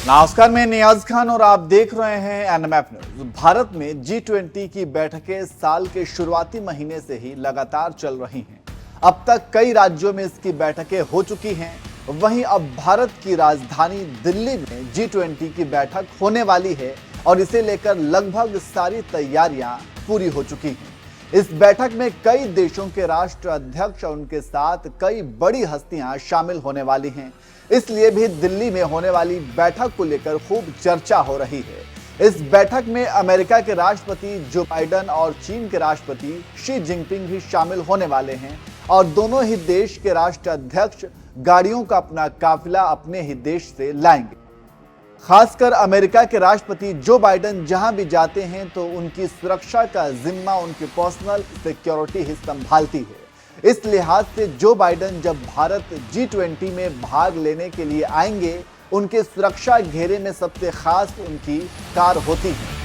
नमस्कार, मैं नियाज खान और आप देख रहे हैं एनएमएफ न्यूज। भारत में G20 की बैठकें साल के शुरुआती महीने से ही लगातार चल रही हैं। अब तक कई राज्यों में इसकी बैठकें हो चुकी हैं। वहीं अब भारत की राजधानी दिल्ली में G20 की बैठक होने वाली है और इसे लेकर लगभग सारी तैयारियां पूरी हो चुकी हैं। इस बैठक में कई देशों के राष्ट्र अध्यक्ष और उनके साथ कई बड़ी हस्तियां शामिल होने वाली हैं। इसलिए भी दिल्ली में होने वाली बैठक को लेकर खूब चर्चा हो रही है। इस बैठक में अमेरिका के राष्ट्रपति जो बाइडेन और चीन के राष्ट्रपति शी जिनपिंग भी शामिल होने वाले हैं और दोनों ही देश के राष्ट्र अध्यक्ष गाड़ियों का अपना काफिला अपने ही देश से लाएंगे। खासकर अमेरिका के राष्ट्रपति जो बाइडेन जहां भी जाते हैं तो उनकी सुरक्षा का जिम्मा उनकी पर्सनल सिक्योरिटी ही संभालती है। इस लिहाज से जो बाइडेन जब भारत G20 में भाग लेने के लिए आएंगे, उनके सुरक्षा घेरे में सबसे खास उनकी कार होती है।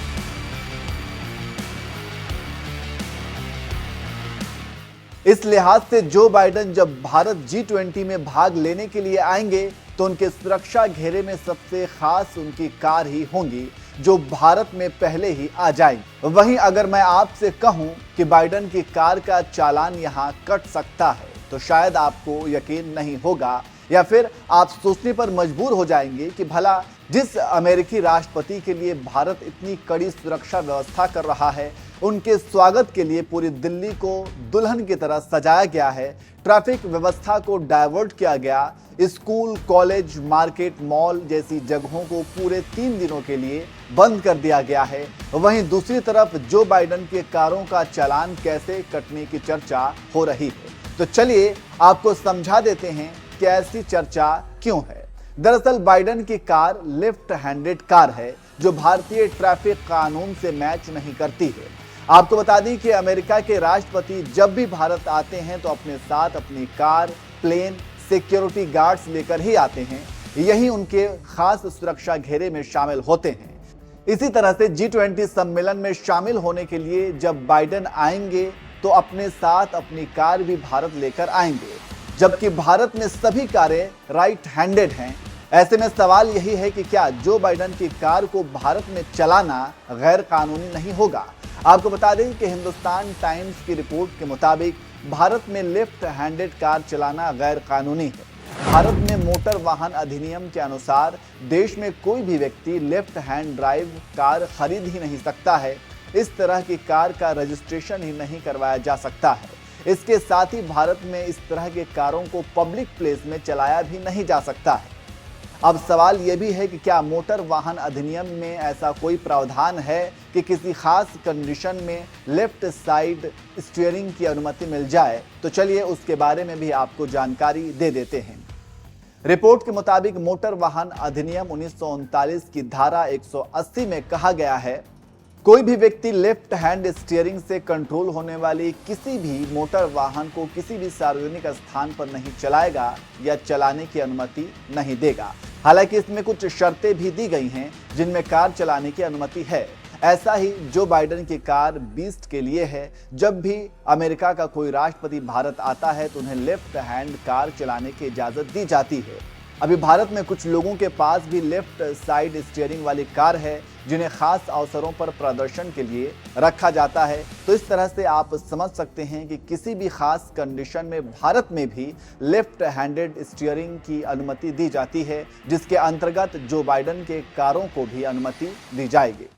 इस लिहाज से जो बाइडेन जब भारत G20 में भाग लेने के लिए आएंगे तो उनके सुरक्षा घेरे में सबसे खास उनकी कार ही होंगी, जो भारत में पहले ही आ जाएंगी। वहीं अगर मैं आपसे कहूं कि बाइडेन की कार का चालान यहां कट सकता है तो शायद आपको यकीन नहीं होगा या फिर आप सोचने पर मजबूर हो जाएंगे कि भला जिस अमेरिकी राष्ट्रपति के लिए भारत इतनी कड़ी सुरक्षा व्यवस्था कर रहा है, उनके स्वागत के लिए पूरी दिल्ली को दुल्हन की तरह सजाया गया है, ट्रैफिक व्यवस्था को डायवर्ट किया गया, स्कूल, कॉलेज, मार्केट, मॉल जैसी जगहों को पूरे 3 दिनों के लिए बंद कर दिया गया है। वहीं दूसरी तरफ जो बाइडेन के कारों का चालान कैसे कटने की चर्चा हो रही है। तो चलिए आपको समझा देते हैं कि ऐसी चर्चा क्यों है। दरअसल बाइडेन की कार लेफ्ट हैंडेड कार है जो भारतीय ट्रैफिक कानून से मैच नहीं करती है। आपको बता दें कि अमेरिका के राष्ट्रपति जब भी भारत आते हैं तो अपने साथ अपनी कार, प्लेन, सिक्योरिटी गार्ड्स लेकर ही आते हैं। यही उनके खास सुरक्षा घेरे में शामिल होते हैं। इसी तरह से G20 सम्मेलन में शामिल होने के लिए जब बाइडेन आएंगे तो अपने साथ अपनी कार भी भारत लेकर आएंगे, जबकि भारत में सभी कारें राइट हैंडेड हैं। ऐसे में सवाल यही है कि क्या जो बाइडेन की कार को भारत में चलाना गैर कानूनी नहीं होगा। आपको बता दें कि हिंदुस्तान टाइम्स की रिपोर्ट के मुताबिक भारत में लेफ्ट हैंडेड कार चलाना गैर कानूनी है। भारत में मोटर वाहन अधिनियम के अनुसार देश में कोई भी व्यक्ति लेफ्ट हैंड ड्राइव कार खरीद ही नहीं सकता है। इस तरह की कार का रजिस्ट्रेशन ही नहीं करवाया जा सकता है। इसके साथ ही भारत में इस तरह के कारों को पब्लिक प्लेस में चलाया भी नहीं जा सकता है। अब सवाल यह भी है कि क्या मोटर वाहन अधिनियम में ऐसा कोई प्रावधान है कि किसी खास कंडीशन में लेफ्ट साइड स्टीयरिंग की अनुमति मिल जाए। तो चलिए उसके बारे में भी आपको जानकारी दे देते हैं। रिपोर्ट के मुताबिक मोटर वाहन अधिनियम 1939 की धारा 180 में कहा गया है, कोई भी व्यक्ति लेफ्ट हैंड स्टीयरिंग से कंट्रोल होने वाली किसी भी मोटर वाहन को किसी भी सार्वजनिक स्थान पर नहीं चलाएगा या चलाने की अनुमति नहीं देगा। हालांकि इसमें कुछ शर्तें भी दी गई हैं जिनमें कार चलाने की अनुमति है। ऐसा ही जो बाइडेन की कार बीस्ट के लिए है। जब भी अमेरिका का कोई राष्ट्रपति भारत आता है तो उन्हें लेफ्ट हैंड कार चलाने की इजाजत दी जाती है। अभी भारत में कुछ लोगों के पास भी लेफ्ट साइड स्टीयरिंग वाली कार है जिन्हें खास अवसरों पर प्रदर्शन के लिए रखा जाता है। तो इस तरह से आप समझ सकते हैं कि किसी भी खास कंडीशन में भारत में भी लेफ्ट हैंडेड स्टीयरिंग की अनुमति दी जाती है, जिसके अंतर्गत जो बाइडेन के कारों को भी अनुमति दी जाएगी।